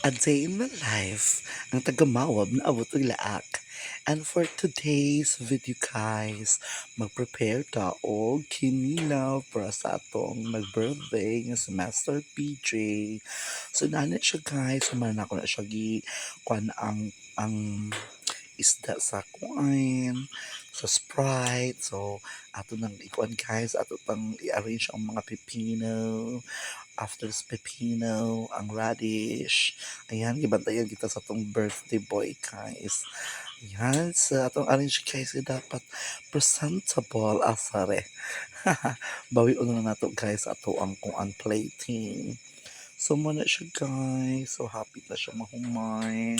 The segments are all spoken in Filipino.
A day in my life, ang tagamawab na abot og laak. And for today's video guys, mag-prepare ta og kinilaw para sa atong nag-birthday nga si Master PJ. So nana siya guys, sumanan ako na siya kuan ang isda sa kuan, sa Sprite. So, ato nang ikuan guys, ato pang i-arrange ang mga pepino. After sa pepino, ang radish. Ayan, ibantayan kita sa tong birthday boy guys. Ayan, sa atong arrange guys, dapat presentable asare. Bawi na nato guys, ato ang kung ang plating. So, muna siya guys. So, happy na siya mahumay.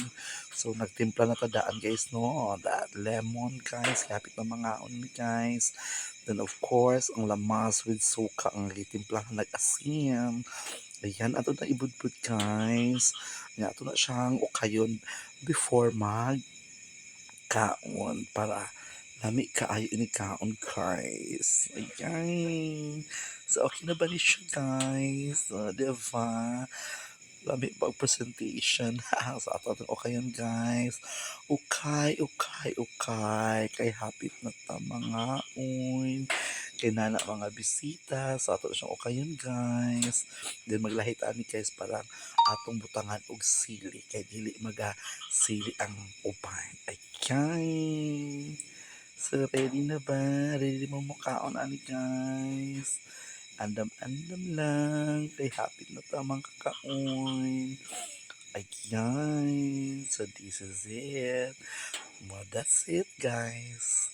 So, nagtimpla na tadaan guys, no? That lemon guys. Happy na mga ni guys. Then, of course, ang lamas with suka ang gitimpla nag-asin. Ayan, ato na ibudbud guys. Ayan, ato na siyang ukayon before kaon para lami kaayo ni kaon guys. Ayan. So, okay na ba ni siya guys? Diba? Lami pag presentation. So, ato natin okay yun guys. Ukay, ukay, ukay. Kay hapit na ta mga un. Kay nana mga bisita. So, ato na siyang okay yun guys. Then, maglahit ani guys parang atong butangan og sili. Kay dili maga sili ang uban. Ayan. So, ready na ba? Ready mo mukhaon ani guys? Andam-andam lang. Kay hapit na tamang kakaon. Ayan. So, this is it. Well, that's it, guys.